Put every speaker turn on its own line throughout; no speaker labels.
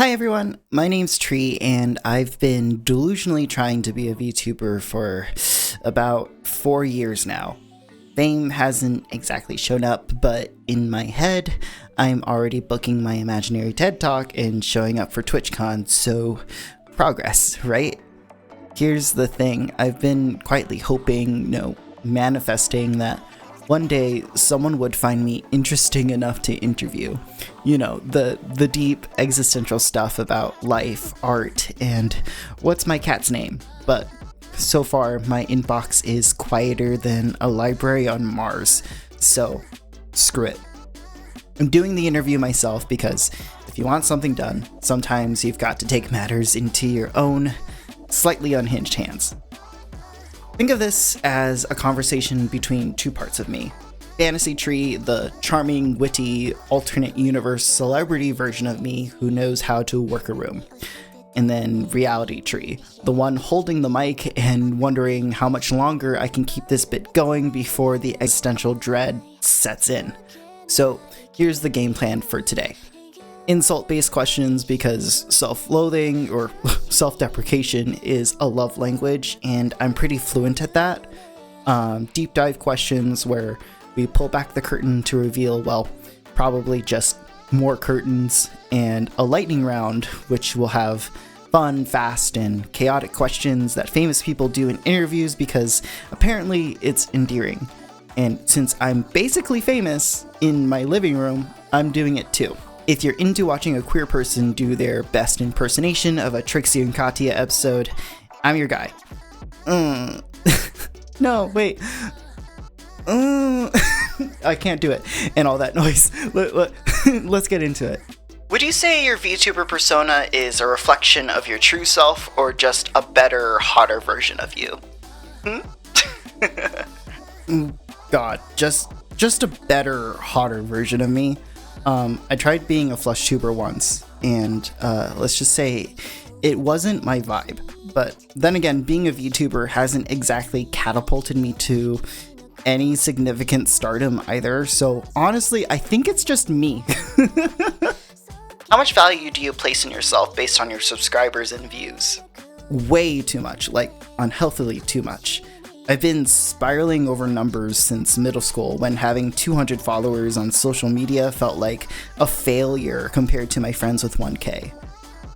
Hi everyone, my name's Tree, and I've been delusionally trying to be a VTuber for about 4 years now. Fame hasn't exactly shown up, but in my head, I'm already booking my imaginary TED Talk and showing up for TwitchCon, so progress, right? Here's the thing, I've been quietly hoping, manifesting that one day someone would find me interesting enough to interview. The deep existential stuff about life, art, and what's my cat's name. But so far, my inbox is quieter than a library on Mars, so screw it. I'm doing the interview myself because if you want something done, sometimes you've got to take matters into your own, slightly unhinged hands. Think of this as a conversation between two parts of me. Fantasy Tree, the charming, witty, alternate universe celebrity version of me who knows how to work a room. And then Reality Tree, the one holding the mic and wondering how much longer I can keep this bit going before the existential dread sets in. So here's the game plan for today. Insult-based questions because self-loathing or self-deprecation is a love language, and I'm pretty fluent at that. Deep dive questions where we pull back the curtain to reveal, probably just more curtains, and a lightning round, which will have fun, fast, and chaotic questions that famous people do in interviews because apparently it's endearing. And since I'm basically famous in my living room, I'm doing it too. If you're into watching a queer person do their best impersonation of a Trixie and Katya episode, I'm your guy. No, wait. I can't do it. And all that noise. Let's get into it. Would you say your VTuber persona is a reflection of your true self or just a better, hotter version of you? God, just a better, hotter version of me. I tried being a FlushTuber once, and let's just say it wasn't my vibe. But then again, being a VTuber hasn't exactly catapulted me to any significant stardom either, so honestly, I think it's just me. How much value do you place in yourself based on your subscribers and views? Way too much, like unhealthily too much. I've been spiraling over numbers since middle school when having 200 followers on social media felt like a failure compared to my friends with 1K.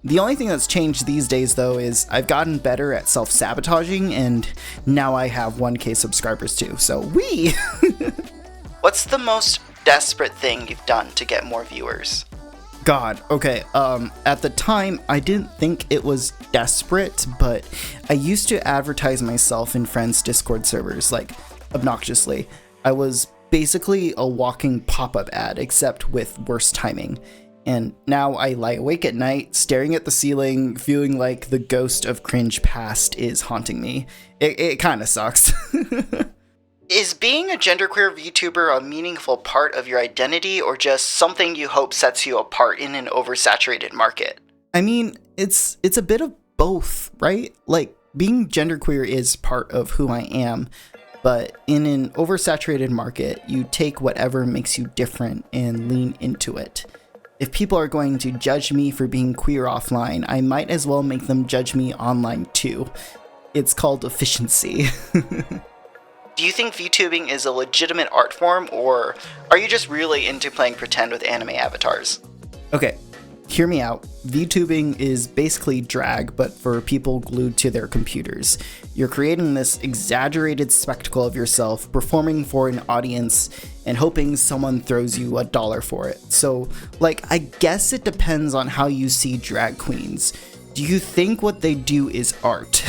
The only thing that's changed these days though is I've gotten better at self-sabotaging and now I have 1K subscribers too, so whee! What's the most desperate thing you've done to get more viewers? God, okay, at the time, I didn't think it was desperate, but I used to advertise myself in friends' Discord servers, obnoxiously. I was basically a walking pop-up ad, except with worse timing. And now I lie awake at night, staring at the ceiling, feeling like the ghost of cringe past is haunting me. It kinda sucks. Is being a genderqueer VTuber a meaningful part of your identity or just something you hope sets you apart in an oversaturated market? I mean, it's a bit of both, right? Being genderqueer is part of who I am, but in an oversaturated market, you take whatever makes you different and lean into it. If people are going to judge me for being queer offline, I might as well make them judge me online too. It's called efficiency. Do you think VTubing is a legitimate art form, or are you just really into playing pretend with anime avatars? Okay, hear me out. VTubing is basically drag, but for people glued to their computers. You're creating this exaggerated spectacle of yourself, performing for an audience, and hoping someone throws you $1 for it. So, I guess it depends on how you see drag queens. Do you think what they do is art?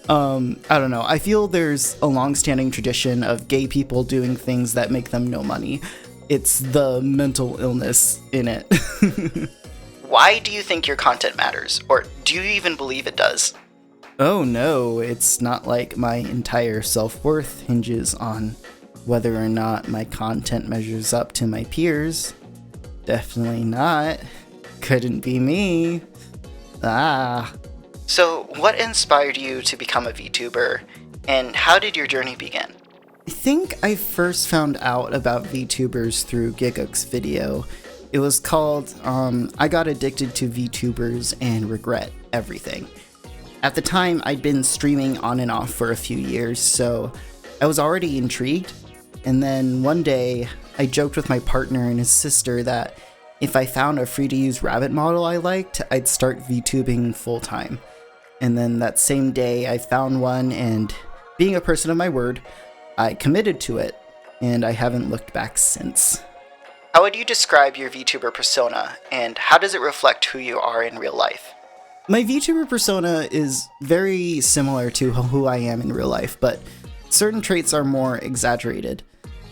I don't know. I feel there's a long-standing tradition of gay people doing things that make them no money. It's the mental illness in it. Why do you think your content matters? Or do you even believe it does? Oh no, it's not like my entire self-worth hinges on whether or not my content measures up to my peers. Definitely not. Couldn't be me. So, what inspired you to become a VTuber, and how did your journey begin? I think I first found out about VTubers through Gigguk's video. It was called I Got Addicted to VTubers and Regret Everything. At the time, I'd been streaming on and off for a few years, so I was already intrigued. And then one day, I joked with my partner and his sister that if I found a free-to-use rabbit model I liked, I'd start VTubing full-time. And then that same day, I found one, and being a person of my word, I committed to it, and I haven't looked back since. How would you describe your VTuber persona, and how does it reflect who you are in real life? My VTuber persona is very similar to who I am in real life, but certain traits are more exaggerated.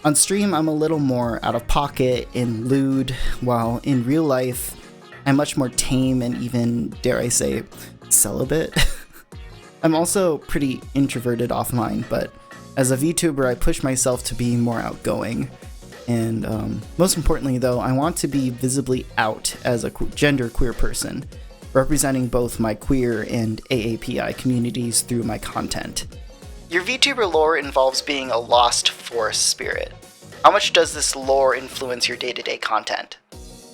On stream, I'm a little more out of pocket and lewd, while in real life, I'm much more tame and even, dare I say, celibate. I'm also pretty introverted offline, but as a VTuber, I push myself to be more outgoing. And most importantly, though, I want to be visibly out as a gender queer person, representing both my queer and AAPI communities through my content. Your VTuber lore involves being a lost forest spirit. How much does this lore influence your day-to-day content?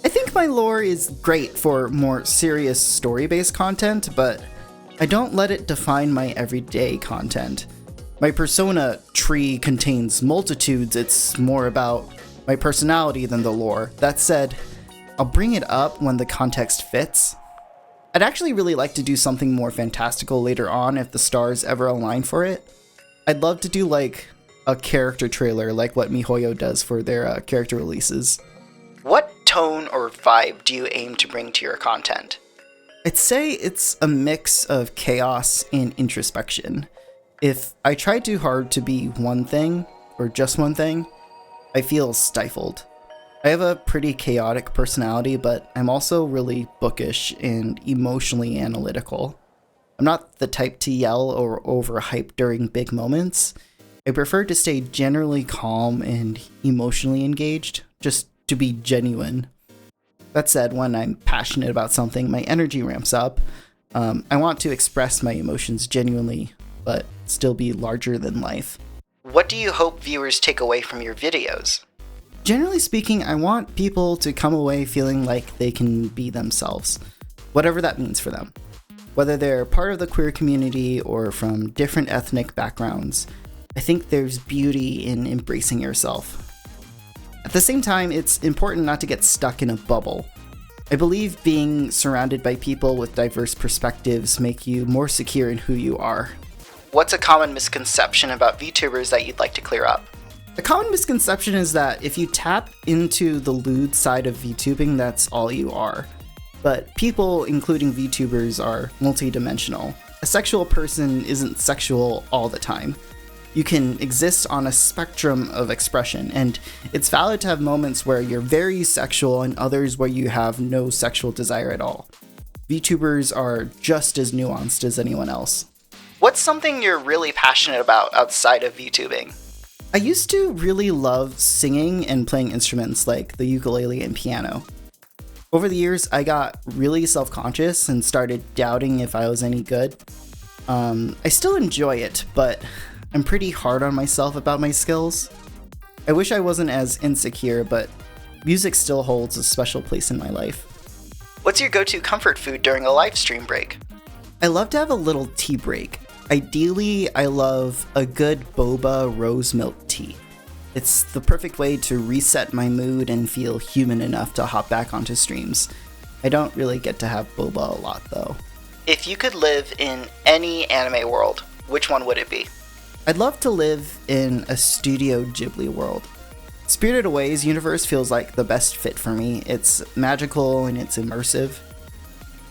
I think my lore is great for more serious story-based content, but I don't let it define my everyday content. My persona tree contains multitudes. It's more about my personality than the lore. That said, I'll bring it up when the context fits. I'd actually really like to do something more fantastical later on if the stars ever align for it. I'd love to do like a character trailer like what MiHoYo does for their character releases. What tone or vibe do you aim to bring to your content? I'd say it's a mix of chaos and introspection. If I try too hard to be one thing, or just one thing, I feel stifled. I have a pretty chaotic personality, but I'm also really bookish and emotionally analytical. I'm not the type to yell or overhype during big moments. I prefer to stay generally calm and emotionally engaged, just to be genuine. That said, when I'm passionate about something, my energy ramps up. I want to express my emotions genuinely, but still be larger than life. What do you hope viewers take away from your videos? Generally speaking, I want people to come away feeling like they can be themselves, whatever that means for them. Whether they're part of the queer community or from different ethnic backgrounds, I think there's beauty in embracing yourself. At the same time, it's important not to get stuck in a bubble. I believe being surrounded by people with diverse perspectives make you more secure in who you are. What's a common misconception about VTubers that you'd like to clear up? A common misconception is that if you tap into the lewd side of VTubing, that's all you are. But people, including VTubers, are multidimensional. A sexual person isn't sexual all the time. You can exist on a spectrum of expression, and it's valid to have moments where you're very sexual and others where you have no sexual desire at all. VTubers are just as nuanced as anyone else. What's something you're really passionate about outside of VTubing? I used to really love singing and playing instruments like the ukulele and piano. Over the years, I got really self-conscious and started doubting if I was any good. I still enjoy it, but I'm pretty hard on myself about my skills. I wish I wasn't as insecure, but music still holds a special place in my life. What's your go-to comfort food during a live stream break? I love to have a little tea break. Ideally, I love a good boba rose milk tea. It's the perfect way to reset my mood and feel human enough to hop back onto streams. I don't really get to have boba a lot, though. If you could live in any anime world, which one would it be? I'd love to live in a Studio Ghibli world. Spirited Away's universe feels like the best fit for me. It's magical and it's immersive.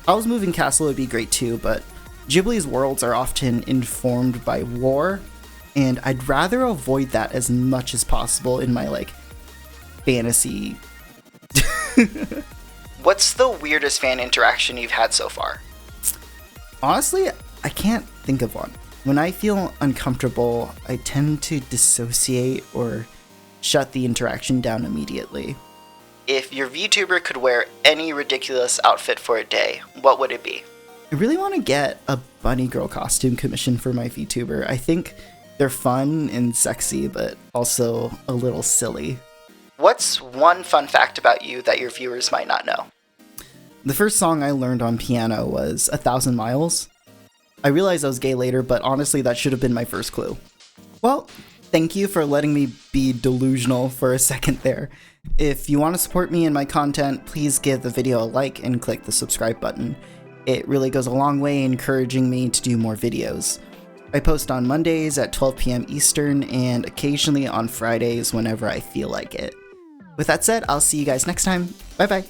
Howl's Moving Castle would be great too, but Ghibli's worlds are often informed by war, and I'd rather avoid that as much as possible in my, fantasy. What's the weirdest fan interaction you've had so far? Honestly, I can't think of one. When I feel uncomfortable, I tend to dissociate or shut the interaction down immediately. If your VTuber could wear any ridiculous outfit for a day, what would it be? I really want to get a bunny girl costume commissioned for my VTuber. I think they're fun and sexy, but also a little silly. What's one fun fact about you that your viewers might not know? The first song I learned on piano was 1,000 Miles. I realized I was gay later, but honestly that should have been my first clue. Well, thank you for letting me be delusional for a second there. If you want to support me and my content, please give the video a like and click the subscribe button. It really goes a long way encouraging me to do more videos. I post on Mondays at 12 p.m. Eastern and occasionally on Fridays whenever I feel like it. With that said, I'll see you guys next time. Bye bye.